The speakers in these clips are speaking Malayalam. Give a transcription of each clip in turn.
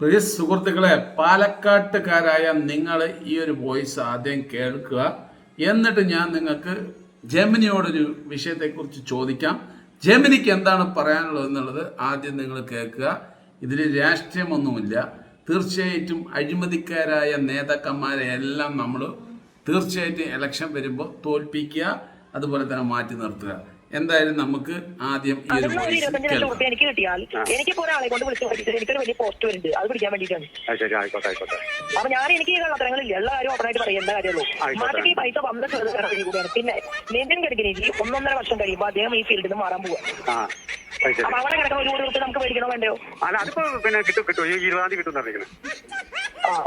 പ്രിയ സുഹൃത്തുക്കളെ, പാലക്കാട്ടുകാരായ നിങ്ങൾ ഈ ഒരു വോയിസ് ആദ്യം കേൾക്കുക. എന്നിട്ട് ഞാൻ നിങ്ങൾക്ക് ജെമിനിയോടൊരു വിഷയത്തെക്കുറിച്ച് ചോദിക്കാം. ജെമിനിക്ക് എന്താണ് പറയാനുള്ളത് എന്നുള്ളത് ആദ്യം നിങ്ങൾ കേൾക്കുക. ഇതിൽ രാഷ്ട്രീയമൊന്നുമില്ല. തീർച്ചയായിട്ടും അഴിമതിക്കാരായ നേതാക്കന്മാരെ എല്ലാം നമ്മൾ തീർച്ചയായിട്ടും ഇലക്ഷൻ വരുമ്പോൾ തോൽപ്പിക്കുക, അതുപോലെ തന്നെ മാറ്റി നിർത്തുക. എന്തായാലും നമുക്ക് ആദ്യം ഈ ഒരു എനിക്ക് കിട്ടിയാൽ എനിക്കിപ്പോ ഒരാളെ കൊണ്ട് വിളിച്ചു പഠിച്ചത് എനിക്കൊരു വലിയ പോസ്റ്റ് വരുന്നുണ്ട്, അത് പിടിക്കാൻ വേണ്ടിയിട്ടാണ്. അപ്പൊ ഞാൻ എനിക്ക് ഈ കള്ളത്തരങ്ങളില്ല, എല്ലാ കാര്യം ഓപ്പണായിട്ട് പറയും, എന്താ കാര്യമുള്ളൂ. മാറ്റിക്ക് ഈ പൈസ വന്ന ചെറുതാണ് കൂടിയാണ്. പിന്നെ നിതിൻ ഗഡ്കരിക്ക് 1.5 വർഷം കഴിയുമ്പോൾ അദ്ദേഹം ഈ ഫീൽഡിൽ നിന്ന് മാറാൻ പോവുക. അപ്പൊ അവിടെ കിടക്കുന്ന 1 കോടി രൂപ നമുക്ക് മേടിക്കണോ വേണ്ടയോ? അതിപ്പോ പിന്നെ കിട്ടും 20 കിട്ടും പറഞ്ഞിരിക്കുന്നത്.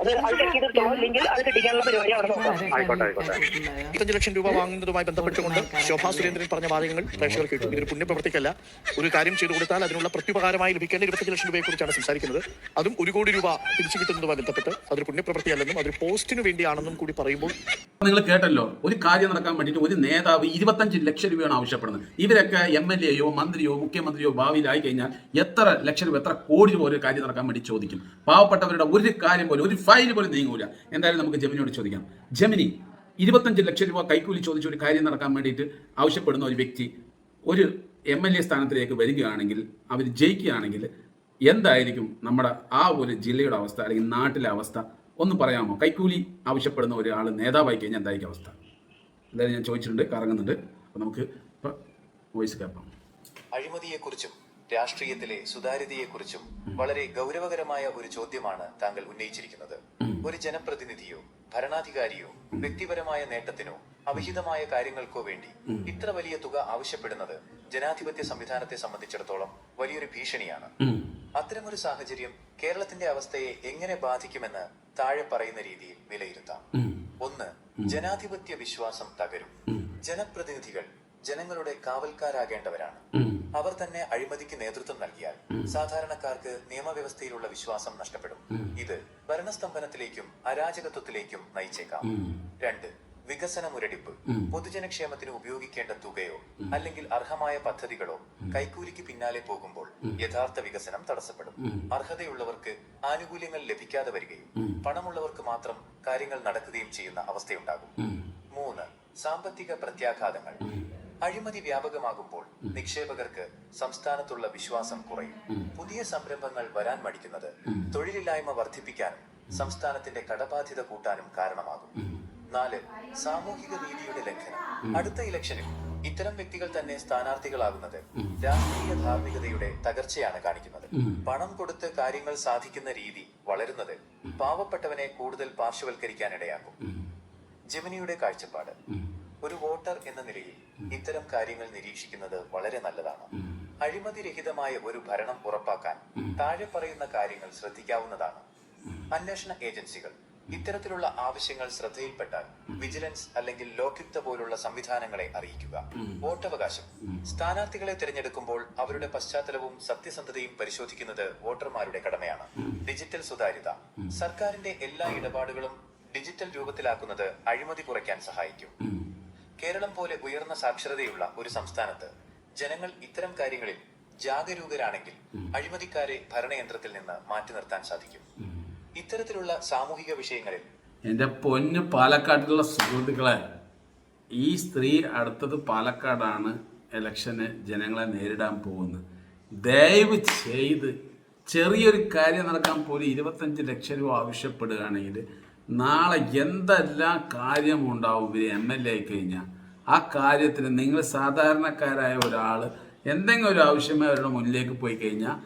അത് കിട്ടിയെടുത്തോളൂ, ഇല്ലെങ്കിൽ അത് കിട്ടിക്കാനുള്ള പരിപാടി അവിടെ നോക്കാം. 25 ലക്ഷം രൂപ വാങ്ങുന്നതുമായി ബന്ധപ്പെട്ടുകൊണ്ട് ശോഭാ സുരേന്ദ്രൻ പറഞ്ഞ വാദങ്ങൾ പ്രേക്ഷകർ കേട്ടു. ഇതൊരു പുണ്യപ്രവർത്തിക്കല്ല. ഒരു കാര്യം ചെയ്തു കൊടുത്താൽ അതിനുള്ള പ്രത്യുപകാരമായി ലഭിക്കേണ്ട 25 ലക്ഷം രൂപയെ കുറിച്ചാണ് സംസാരിക്കുന്നത്. അതും 1 കോടി രൂപ തിരിച്ചു കിട്ടുന്നതുമായി ബന്ധപ്പെട്ട് അതൊരു പുണ്യപ്രവൃത്തിയല്ലെന്നും അതൊരു പോസ്റ്റിന് വേണ്ടിയാണെന്നും കൂടി പറയുമ്പോൾ നിങ്ങൾ കേട്ടല്ലോ, ഒരു കാര്യം നടക്കാൻ വേണ്ടിയിട്ട് ഒരു നേതാവ് 25 ലക്ഷം രൂപയാണ് ആവശ്യപ്പെടുന്നത്. ഇവരൊക്കെ MLA യോ മന്ത്രിയോ മുഖ്യമന്ത്രിയോ ഭാവിയിലായി കഴിഞ്ഞാൽ എത്ര ലക്ഷം രൂപ, എത്ര കോടി രൂപ ഒരു കാര്യം നടക്കാൻ വേണ്ടി ചോദിക്കും. പാവപ്പെട്ടവരുടെ ഒരു കാര്യം പോലും, ഒരു ഫയൽ പോലും നീങ്ങൂല. എന്തായാലും നമുക്ക് ജെമിനിയോട് ചോദിക്കാം. ജെമിനി, 25 ലക്ഷം രൂപ കൈക്കൂലി ചോദിച്ച് ഒരു കാര്യം നടക്കാൻ വേണ്ടിയിട്ട് ആവശ്യപ്പെടുന്ന ഒരു വ്യക്തി ഒരു MLA സ്ഥാനത്തിലേക്ക് വരികയാണെങ്കിൽ, അവർ ജയിക്കുകയാണെങ്കിൽ എന്തായിരിക്കും നമ്മുടെ ആ ഒരു ജില്ലയുടെ അവസ്ഥ, അല്ലെങ്കിൽ നാട്ടിലെ അവസ്ഥ ഒന്ന് പറയാമോ? കൈക്കൂലി ആവശ്യപ്പെടുന്ന ഒരാൾ നേതാവായി കഴിഞ്ഞാൽ എന്തായിരിക്കും അവസ്ഥ? എന്തായാലും ഞാൻ ചോദിച്ചിട്ടുണ്ട്, കറങ്ങുന്നുണ്ട്. അപ്പോൾ നമുക്ക് ഇപ്പോൾ വോയിസ് കേൾക്കാം. അഴിമതിയെക്കുറിച്ചും രാഷ്ട്രീയത്തിലെ സുതാര്യതയെക്കുറിച്ചും വളരെ ഗൗരവകരമായ ഒരു ചോദ്യമാണ് താങ്കൾ ഉന്നയിച്ചിരിക്കുന്നത്. ഒരു ജനപ്രതിനിധിയോ ഭരണാധികാരിയോ വ്യക്തിപരമായ നേട്ടത്തിനോ അവിഹിതമായ കാര്യങ്ങൾക്കോ വേണ്ടി ഇത്ര വലിയ തുക ആവശ്യപ്പെടുന്നത് ജനാധിപത്യ സംവിധാനത്തെ സംബന്ധിച്ചിടത്തോളം വലിയൊരു ഭീഷണിയാണ്. അത്തരമൊരു സാഹചര്യം കേരളത്തിന്റെ അവസ്ഥയെ എങ്ങനെ ബാധിക്കുമെന്ന് താഴെ പറയുന്ന രീതിയിൽ വിലയിരുത്താം. 1. ജനാധിപത്യ വിശ്വാസം തകരും. ജനപ്രതിനിധികൾ ജനങ്ങളുടെ കാവൽക്കാരാകേണ്ടവരാണ്. അവർ തന്നെ അഴിമതിക്ക് നേതൃത്വം നൽകിയാൽ സാധാരണക്കാർക്ക് നിയമവ്യവസ്ഥയിലുള്ള വിശ്വാസം നഷ്ടപ്പെടും. ഇത് ഭരണസ്തംഭനത്തിലേക്കും അരാജകത്വത്തിലേക്കും നയിച്ചേക്കാം. 2. വികസന മുരടിപ്പ്. പൊതുജനക്ഷേമത്തിന് ഉപയോഗിക്കേണ്ട തുകയോ അല്ലെങ്കിൽ അർഹമായ പദ്ധതികളോ കൈക്കൂലിക്ക് പിന്നാലെ പോകുമ്പോൾ യഥാർത്ഥ വികസനം തടസ്സപ്പെടും. അർഹതയുള്ളവർക്ക് ആനുകൂല്യങ്ങൾ ലഭിക്കാതെ വരികയും പണമുള്ളവർക്ക് മാത്രം കാര്യങ്ങൾ നടക്കുകയും ചെയ്യുന്ന അവസ്ഥയുണ്ടാകും. 3. സാമ്പത്തിക പ്രത്യാഘാതങ്ങൾ. അഴിമതി വ്യാപകമാകുമ്പോൾ നിക്ഷേപകർക്ക് സംസ്ഥാനത്തുള്ള വിശ്വാസം കുറയും. പുതിയ സംരംഭങ്ങൾ വരാൻ മടിക്കുന്നത് തൊഴിലില്ലായ്മ വർദ്ധിപ്പിക്കാനും സംസ്ഥാനത്തിന്റെ കടബാധ്യത കൂട്ടാനും കാരണമാകും. 4. സാമൂഹിക നീതിയുടെ ലംഘനം. അടുത്ത ഇലക്ഷനിൽ ഇത്തരം വ്യക്തികൾ തന്നെ സ്ഥാനാർത്ഥികളാകുന്നത് രാഷ്ട്രീയ ധാർമ്മികതയുടെ തകർച്ചയാണ് കാണിക്കുന്നത്. പണം കൊടുത്ത് കാര്യങ്ങൾ സാധിക്കുന്ന രീതി വളരുന്നത് പാവപ്പെട്ടവനെ കൂടുതൽ പാർശ്വവൽക്കരിക്കാനിടയാക്കും. ജെമിനിയുടെ കാഴ്ചപ്പാട്. ഒരു വോട്ടർ എന്ന നിലയിൽ ഇത്തരം കാര്യങ്ങൾ നിരീക്ഷിക്കുന്നത് വളരെ നല്ലതാണ്. അഴിമതിരഹിതമായ ഒരു ഭരണം ഉറപ്പാക്കാൻ താഴെ പറയുന്ന കാര്യങ്ങൾ ശ്രദ്ധിക്കാവുന്നതാണ്. അന്വേഷണ ഏജൻസികൾ ഇത്തരത്തിലുള്ള ആവശ്യങ്ങൾ ശ്രദ്ധയിൽപ്പെട്ടാൽ വിജിലൻസ് അല്ലെങ്കിൽ ലോക്യുക്ത പോലുള്ള സംവിധാനങ്ങളെ അറിയിക്കുക. വോട്ടവകാശം. സ്ഥാനാർത്ഥികളെ തിരഞ്ഞെടുക്കുമ്പോൾ അവരുടെ പശ്ചാത്തലവും സത്യസന്ധതയും പരിശോധിക്കുന്നത് വോട്ടർമാരുടെ കടമയാണ്. ഡിജിറ്റൽ സുതാര്യത. സർക്കാരിന്റെ എല്ലാ ഇടപാടുകളും ഡിജിറ്റൽ രൂപത്തിലാക്കുന്നത് അഴിമതി കുറയ്ക്കാൻ സഹായിക്കും. കേരളം പോലെ ഉയർന്ന സാക്ഷരതയുള്ള ഒരു സംസ്ഥാനത്ത് ജനങ്ങൾ ഇത്തരം കാര്യങ്ങളിൽ ജാഗരൂകരാണെങ്കിൽ അഴിമതിക്കാരെ ഭരണയന്ത്രത്തിൽ നിന്ന് മാറ്റി നിർത്താൻ സാധിക്കും. ഇത്തരത്തിലുള്ള സാമൂഹിക വിഷയങ്ങളിൽ എൻ്റെ പൊന്ന് പാലക്കാട്ടിലുള്ള സുഹൃത്തുക്കളെ, ഈ സ്ത്രീ അടുത്തത് പാലക്കാടാണ് ഇലക്ഷന് ജനങ്ങളെ നേരിടാൻ പോകുന്നത്. ദയവ് ചെയ്ത് ചെറിയൊരു കാര്യം നടക്കാൻ പോലും 25 ലക്ഷം രൂപ ആവശ്യപ്പെടുകയാണെങ്കിൽ നാളെ എന്തെല്ലാം കാര്യമുണ്ടാവും. ഇവർ MLA ആയി കഴിഞ്ഞാൽ ആ കാര്യത്തിന് നിങ്ങൾ സാധാരണക്കാരായ ഒരാൾ എന്തെങ്കിലും ഒരു ആവശ്യമായി അവരുടെ മുന്നിലേക്ക് പോയി കഴിഞ്ഞാൽ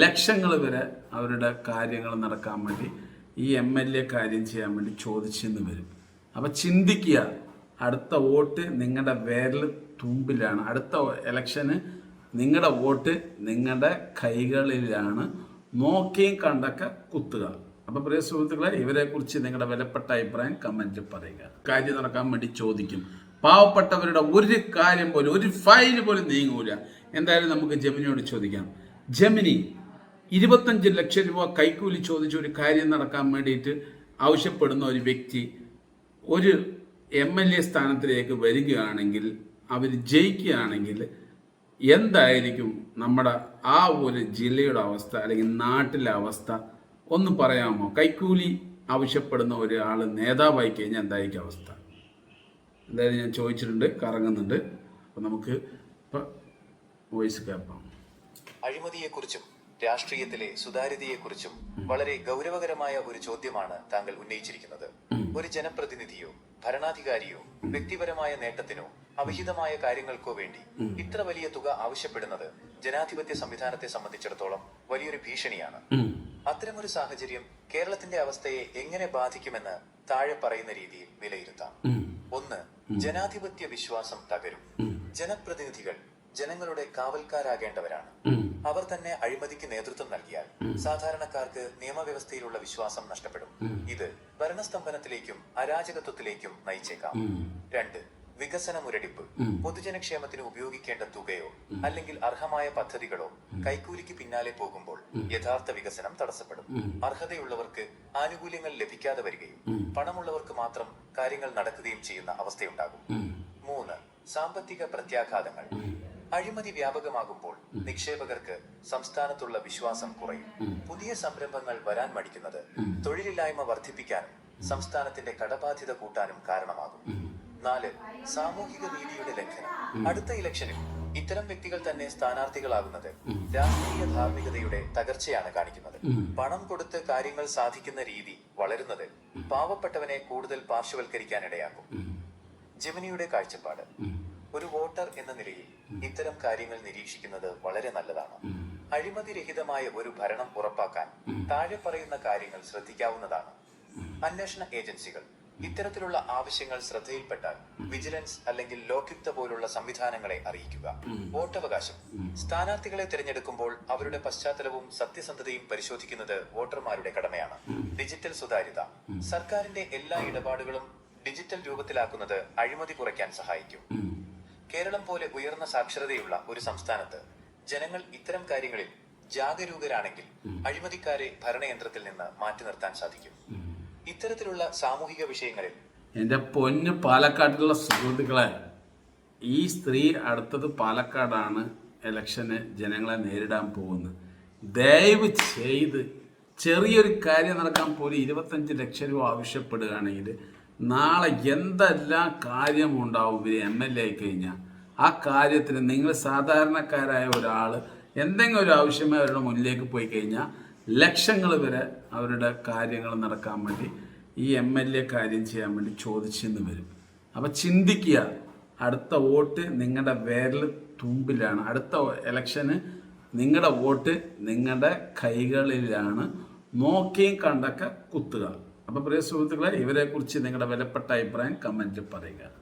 ലക്ഷങ്ങൾ വരെ അവരുടെ കാര്യങ്ങൾ നടക്കാൻ വേണ്ടി ഈ MLA കാര്യം ചെയ്യാൻ വേണ്ടി ചോദിച്ചെന്ന് വരും. അപ്പം ചിന്തിക്കുക, അടുത്ത വോട്ട് നിങ്ങളുടെ വിരൽ തുമ്പിലാണ്. അടുത്ത ഇലക്ഷന് നിങ്ങളുടെ വോട്ട് നിങ്ങളുടെ കൈകളിലാണ്. നോക്കിയും കണ്ടൊക്കെ കുത്തുക. അപ്പോൾ പ്രിയ സുഹൃത്തുക്കളെ, ഇവരെക്കുറിച്ച് നിങ്ങളുടെ വിലപ്പെട്ട അഭിപ്രായം കമൻറ്റിൽ പറയുക. കാര്യം നടക്കാൻ വേണ്ടി ചോദിക്കും. പാവപ്പെട്ടവരുടെ ഒരു കാര്യം പോലും, ഒരു ഫയൽ പോലും നീങ്ങൂല. എന്തായാലും നമുക്ക് ജെമിനിയോട് ചോദിക്കാം. ജെമിനി, 25 ലക്ഷം രൂപ കൈക്കൂലി ചോദിച്ച് ഒരു കാര്യം നടക്കാൻ വേണ്ടിയിട്ട് ആവശ്യപ്പെടുന്ന ഒരു വ്യക്തി ഒരു MLA സ്ഥാനത്തിലേക്ക് വരികയാണെങ്കിൽ, അവർ ജയിക്കുകയാണെങ്കിൽ എന്തായിരിക്കും നമ്മുടെ ആ ഒരു ജില്ലയുടെ അവസ്ഥ, അല്ലെങ്കിൽ നാട്ടിലെ അവസ്ഥ ഒന്ന് പറയാമോ? കൈക്കൂലി ആവശ്യപ്പെടുന്ന ഒരാൾ നേതാവായി കഴിഞ്ഞാൽ എന്തായിരിക്കും അവസ്ഥ? എന്തായാലും ഞാൻ ചോദിച്ചിട്ടുണ്ട്, കറങ്ങുന്നുണ്ട്. അപ്പം നമുക്ക് ഇപ്പം വോയിസ് കേൾക്കാം. അഴിമതിയെക്കുറിച്ചും രാഷ്ട്രീയത്തിലെ സുതാര്യതയെക്കുറിച്ചും വളരെ ഗൗരവകരമായ ഒരു ചോദ്യമാണ് താങ്കൾ ഉന്നയിച്ചിരിക്കുന്നത്. ഒരു ജനപ്രതിനിധിയോ ഭരണാധികാരിയോ വ്യക്തിപരമായ നേട്ടത്തിനോ അവിഹിതമായ കാര്യങ്ങൾക്കോ വേണ്ടി ഇത്ര വലിയ തുക ആവശ്യപ്പെടുന്നത് ജനാധിപത്യ സംവിധാനത്തെ സംബന്ധിച്ചിടത്തോളം വലിയൊരു ഭീഷണിയാണ്. അത്തരമൊരു സാഹചര്യം കേരളത്തിന്റെ അവസ്ഥയെ എങ്ങനെ ബാധിക്കുമെന്ന് താഴെ പറയുന്ന രീതിയിൽ വിലയിരുത്താം. 1. ജനാധിപത്യ വിശ്വാസം തകരും. ജനപ്രതിനിധികൾ ജനങ്ങളുടെ കാവൽക്കാരാകേണ്ടവരാണ്. അവർ തന്നെ അഴിമതിക്ക് നേതൃത്വം നൽകിയാൽ സാധാരണക്കാർക്ക് നിയമവ്യവസ്ഥയിലുള്ള വിശ്വാസം നഷ്ടപ്പെടും. ഇത് ഭരണസ്തംഭനത്തിലേക്കും അരാജകത്വത്തിലേക്കും നയിച്ചേക്കാം. 2. വികസന മുരടിപ്പ്. പൊതുജനക്ഷേമത്തിന് ഉപയോഗിക്കേണ്ട തുകയോ അല്ലെങ്കിൽ അർഹമായ പദ്ധതികളോ കൈക്കൂലിക്ക് പിന്നാലെ പോകുമ്പോൾ യഥാർത്ഥ വികസനം തടസ്സപ്പെടും. അർഹതയുള്ളവർക്ക് ആനുകൂല്യങ്ങൾ ലഭിക്കാതെ വരികയും പണമുള്ളവർക്ക് മാത്രം കാര്യങ്ങൾ നടക്കുകയും ചെയ്യുന്ന അവസ്ഥയുണ്ടാകും. 3. സാമ്പത്തിക പ്രത്യാഘാതങ്ങൾ. അഴിമതി വ്യാപകമാകുമ്പോൾ നിക്ഷേപകർക്ക് സംസ്ഥാനത്തുള്ള വിശ്വാസം കുറയും. പുതിയ സംരംഭങ്ങൾ വരാൻ മടിക്കുന്നത് തൊഴിലില്ലായ്മ വർദ്ധിപ്പിക്കാനും സംസ്ഥാനത്തിന്റെ കടബാധ്യത കൂട്ടാനും കാരണമാകും. 4. സാമൂഹിക നീതിയുടെ ലംഘനം. അടുത്ത ഇലക്ഷനിൽ ഇത്തരം വ്യക്തികൾ തന്നെ സ്ഥാനാർത്ഥികളാകുന്നത് രാഷ്ട്രീയ ധാർമ്മികതയുടെ തകർച്ചയാണ് കാണിക്കുന്നത്. പണം കൊടുത്ത് കാര്യങ്ങൾ സാധിക്കുന്ന രീതി വളരുന്നത് പാവപ്പെട്ടവനെ കൂടുതൽ പാർശ്വവൽക്കരിക്കാനിടയാക്കും. ജെമിനിയുടെ കാഴ്ചപ്പാട്. ഒരു വോട്ടർ എന്ന നിലയിൽ ഇത്തരം കാര്യങ്ങൾ നിരീക്ഷിക്കുന്നത് വളരെ നല്ലതാണ്. അഴിമതിരഹിതമായ ഒരു ഭരണം ഉറപ്പാക്കാൻ താഴെ പറയുന്ന കാര്യങ്ങൾ ശ്രദ്ധിക്കാവുന്നതാണ്. അന്വേഷണ ഏജൻസികൾ ഇത്തരത്തിലുള്ള ആവശ്യങ്ങൾ ശ്രദ്ധയിൽപ്പെട്ടാൽ വിജിലൻസ് അല്ലെങ്കിൽ ലോക്യുക്ത പോലുള്ള സംവിധാനങ്ങളെ അറിയിക്കുക. വോട്ടവകാശം. സ്ഥാനാർത്ഥികളെ തിരഞ്ഞെടുക്കുമ്പോൾ അവരുടെ പശ്ചാത്തലവും സത്യസന്ധതയും പരിശോധിക്കുന്നത് വോട്ടർമാരുടെ കടമയാണ്. ഡിജിറ്റൽ സുതാര്യത. സർക്കാരിന്റെ എല്ലാ ഇടപാടുകളും ഡിജിറ്റൽ രൂപത്തിലാക്കുന്നത് അഴിമതി കുറയ്ക്കാൻ സഹായിക്കും. കേരളം പോലെ ഉയർന്ന സാക്ഷരതയുള്ള ഒരു സംസ്ഥാനത്ത് ജനങ്ങൾ ഇത്തരം കാര്യങ്ങളിൽ ജാഗരൂകരാണെങ്കിൽ അഴിമതിക്കാരെ ഭരണയന്ത്രത്തിൽ നിന്ന് മാറ്റി നിർത്താൻ സാധിക്കും. ഇത്തരത്തിലുള്ള സാമൂഹിക വിഷയങ്ങളിൽ എൻ്റെ പൊന്ന് പാലക്കാട്ടിലുള്ള സുഹൃത്തുക്കളെ, ഈ സ്ത്രീ അടുത്തത് പാലക്കാടാണ് ഇലക്ഷന് ജനങ്ങളെ നേരിടാൻ പോകുന്നത്. ദയവ് ചെയ്ത് ചെറിയൊരു കാര്യം നടക്കാൻ പോലും 25 ലക്ഷം രൂപ ആവശ്യപ്പെടുകയാണെങ്കിൽ നാളെ എന്തെല്ലാം കാര്യമുണ്ടാവും ഇവർ MLA ആയി കഴിഞ്ഞാൽ. ആ കാര്യത്തിന് നിങ്ങൾ സാധാരണക്കാരായ ഒരാൾ എന്തെങ്കിലും ഒരു ആവശ്യമായി അവരുടെ മുന്നിലേക്ക് പോയി കഴിഞ്ഞാൽ ലക്ഷങ്ങൾ വരെ അവരുടെ കാര്യങ്ങൾ നടക്കാൻ വേണ്ടി ഈ MLA കാര്യം ചെയ്യാൻ വേണ്ടി ചോദിച്ചെന്ന് വരും. അപ്പം ചിന്തിക്കുക, അടുത്ത വോട്ട് നിങ്ങളുടെ വിരൽ തുമ്പിലാണ്. അടുത്ത ഇലക്ഷന് നിങ്ങളുടെ വോട്ട് നിങ്ങളുടെ കൈകളിലാണ്. നോക്കിയും കണ്ടൊക്കെ കുത്തുക. അപ്പോൾ പ്രിയ സുഹൃത്തുക്കളെ, ഇവരെക്കുറിച്ച് നിങ്ങളുടെ വിലപ്പെട്ട അഭിപ്രായം കമൻറ്റ് പറയുക.